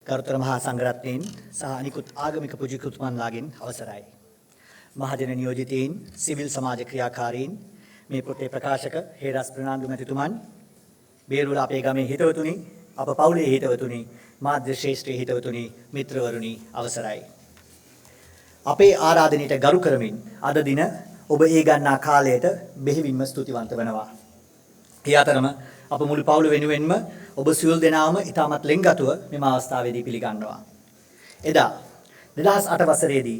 ගරුතර මහා සංඝරත්නයන් සහ අනිකුත් ආගමික පුජිකුතුමන්ලාගෙන් අවසරයි. මහජන නියෝජිතයින්, සිවිල් සමාජ ක්‍රියාකාරීන්, මේ පොතේ ප්‍රකාශක හේරස් ප්‍රනාන්දු මැතිතුමන්, බේරුවල අපේ ගමේ හිතවතුනි, අප පවුලේ හිතවතුනි, මාධ්‍ය ශ්‍රේෂ්ඨ හිතවතුනි, මිත්‍රවරුනි අවසරයි. අපේ ආරාධනයට ගරු කරමින් අද දින ඔබ ඒ ගන්නා කාලයට බෙහෙවින්ම ස්තුතිවන්ත වෙනවා. ඒ අතරම අප මුළු පවුල වෙනුවෙන්ම ඔබ සියලු දෙනාම ඉතාමත් ලෙන්ගතුව මෙම අවස්ථාවේදී පිළිගන්නවා. එදා 2008 වසරේදී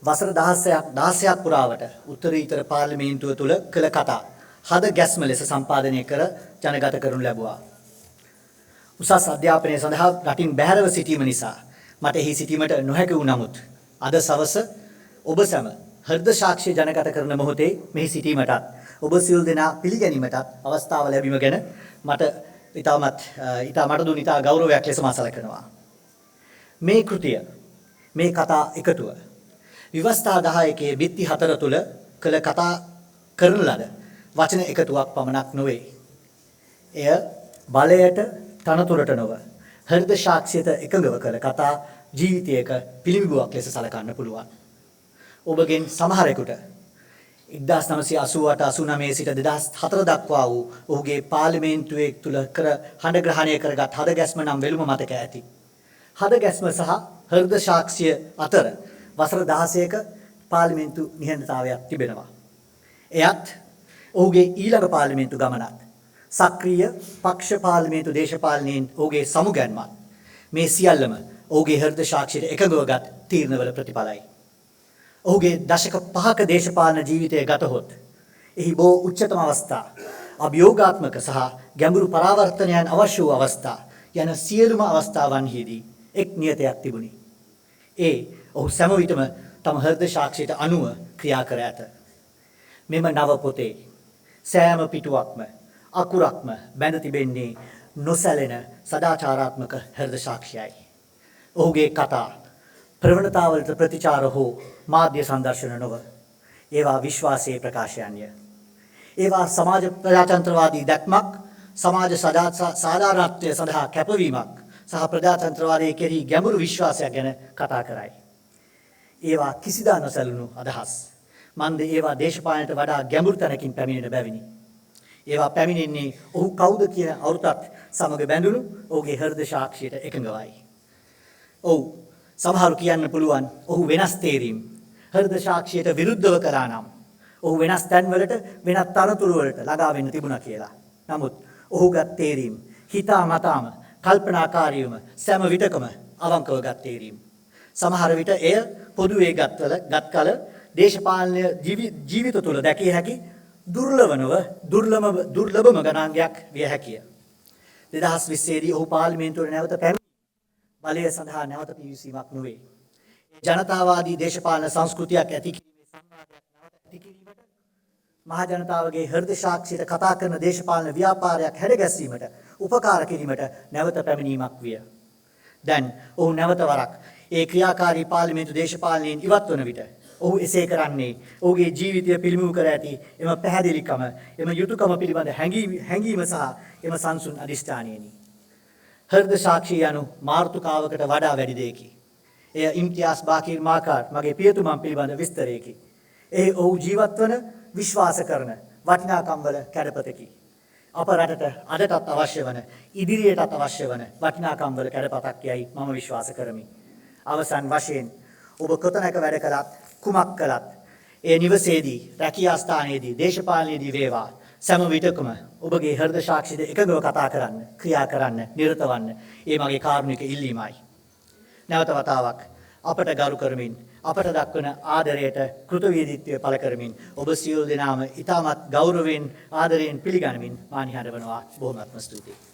වසර 16ක් පුරාවට උත්තරීතර පාර්ලිමේන්තුව තුළ කළ කතා හද ගැස්ම ලෙස සම්පාදනය කර ජනගත කරනු ලැබුවා. උසස් අධ්‍යාපනය සඳහා රටින් බැහැරව සිටීම නිසා මට එහි සිටීමට නොහැකි වූ නමුත් අද සවස ඔබ සැම හෘද සාක්ෂිය ජනගත කරන මොහොතේ මෙහි සිටීමටත් ඔබ සියලු දෙනා පිළිගැනීමටත් අවස්ථාව ලැබීම ගැන මට ඉතාමත් ගෞරවයක් ලෙස මා සැලකනවා. මේ කෘතිය, මේ කතා එකතුව විවස්ථා 10කේ බිත්ති 4 තුල කළ කතා කරන ලද වචන එකතුවක් පමණක් නොවේ. එය බලයට තනතුරට නොව හෘද සාක්ෂියට එකඟව කළ කතා ජීවිතයක පිළිඹුවක් ලෙස සැලකන්න පුළුවන්. ඔබගෙන් සමහරෙකුට 1988-89 සිට 2004 දක්වා වූ ඔහුගේ පාර්ලිමේන්තුවේ තුල කර හඬ ග්‍රහණය කරගත් හද ගැස්ම නම් වෙළුම මතක ඇති. හද ගැස්ම සහ හෘද සාක්ෂිය අතර වසර 16ක පාර්ලිමේන්තු නිහඬතාවයක් තිබෙනවා. එයත් ඔහුගේ ඊළඟ පාර්ලිමේන්තු ගමනත් සක්‍රීය පක්ෂ පාර්ලිමේන්තු දේශපාලනයෙන් ඔහුගේ සමුගැන්මත් මේ සියල්ලම ඔහුගේ හෘද සාක්ෂියට එකඟවගත් තීරණවල ප්‍රතිඵලයි. ඔහුගේ දශක 5ක දේශපාලන ජීවිතය ගතහොත් එහි බොහෝ උච්චතම අවස්ථා, අභියෝගාත්මක සහ ගැඹුරු පරාවර්තනයන් අවශ්‍ය වූ අවස්ථා යන සියලුම අවස්ථාවන්හිදී එක් නියතයක් තිබුණි. ඒ ඔහු සෑම විටම තම හෘද සාක්ෂියට අනුව ක්‍රියා කර ඇත. මෙම නව පොතේ සෑම පිටුවක්ම අකුරක්ම බැඳ තිබෙන්නේ නොසැලෙන සදාචාරාත්මක හෘද සාක්ෂියයි. ඔහුගේ කතා ප්‍රවණතාවලට ප්‍රතිචාර හෝ මාධ්‍ය සංදර්ශන නොව ඒවා විශ්වාසයේ ප්‍රකාශයන්ය. ඒවා සමාජ ප්‍රජාතන්ත්‍රවාදී දැක්මක්, සමාජ සාධාරණත්වය සඳහා කැපවීමක් සහ ප්‍රජාතන්ත්‍රවාදයේ කෙරෙහි ගැඹුරු විශ්වාසයක් ගැන කතා කරයි. ඒවා කිසිදා නොසැලුණු අදහස්. මන්ද ඒවා දේශපාලනයට වඩා ගැඹුරු තැනකින් පැමිණෙන බැවිනි. ඒවා පැමිණෙන්නේ ඔහු කවුද කියන අරුතත් සමග බැඳුණු ඔහුගේ හෘද සාක්ෂියට එකඟවයි. ඔව්, සමහරු කියන්න පුළුවන් ඔහු වෙනස් තේරීම් හෘද සාක්ෂියට විරුද්ධව කරා නම් ඔහු වෙනස් තැන්වලට වෙනත් තනතුරු වලට ළඟා වෙන්න තිබුණා කියලා. නමුත් ඔහුගත් තේරීම් හිතා මතාම කල්පනාකාරීවම සෑම විටකම අවංකව ගත් තේරීම්. සමහර විට එය පොදුවේ ගත් කල දේශපාලන ජීවිත තුළ දැකිය හැකි දුර්ලභම ගණන්යක් විය හැකිය. 2020 දී ඔහු පාර්ලිමේන්තුවට නැවත බලය සඳහා නැවත පිවිසීමක් නොවේ. ජනතාවාදී දේශපාලන සංස්කෘතියක් ඇති කිරීමේ සංවාදයක් නැවත ඇති කිරීමට, මහ ජනතාවගේ හෘද සාක්ෂියට කතා කරන දේශපාලන ව්‍යාපාරයක් හැඩගැස්වීමට උපකාර කිරීමට නැවත පැමිණීමක් විය. දැන් ඔහු නැවත වරක් ඒ ක්‍රියාකාරී පාර්ලිමේන්තු දේශපාලනයෙන් ඉවත් වන විට ඔහු එසේ කරන්නේ ඔහුගේ ජීවිතය පිළිඹු කර ඇති එම පැහැදිලිකම, එම යුතුයකම පිළිබඳ හැඟීම සහ එම සංසුන් අධිෂ්ඨානයෙනි. හෘද සාක්ෂිය යනු මාර්තුකාවකට වඩා වැඩි දෙයකි. එය ඉම්තියාස් බාකිර් මාකාර් මගේ පියතුමන් පිළිබඳ විස්තරයකි. ඒ ඔහු ජීවත් වන, විශ්වාස කරන වටිනාකම් වල කැඩපතකි. අප රටට අදටත් අවශ්‍ය වන, ඉදිරියටත් අවශ්‍ය වන වටිනාකම් වල කැඩපතක් යයි මම විශ්වාස කරමි. අවසන් වශයෙන් ඔබ කොතැනක වැඩ කළත්, කුමක් කළත්, ඒ නිවසේදී, රැකියා ස්ථානයේදී, දේශපාලනයේදී වේවා, සෑම විටකම ඔබගේ හෘද සාක්ෂියට එකඟව කතා කරන්න, ක්‍රියා කරන්න, නිරත වන්න. ඒ මගේ කාරුණික ඉල්ලීමයි. නැවත වතාවක් අපට ගරු කරමින්, අපට දක්වන ආදරයට කෘතවේදීත්වය පළ කරමින් ඔබ සියලු දෙනාම ඉතාමත් ගෞරවයෙන්, ආදරයෙන් පිළිගනිමින් මා නිහඬ වනවා. බොහොමත්ම ස්තුතියි.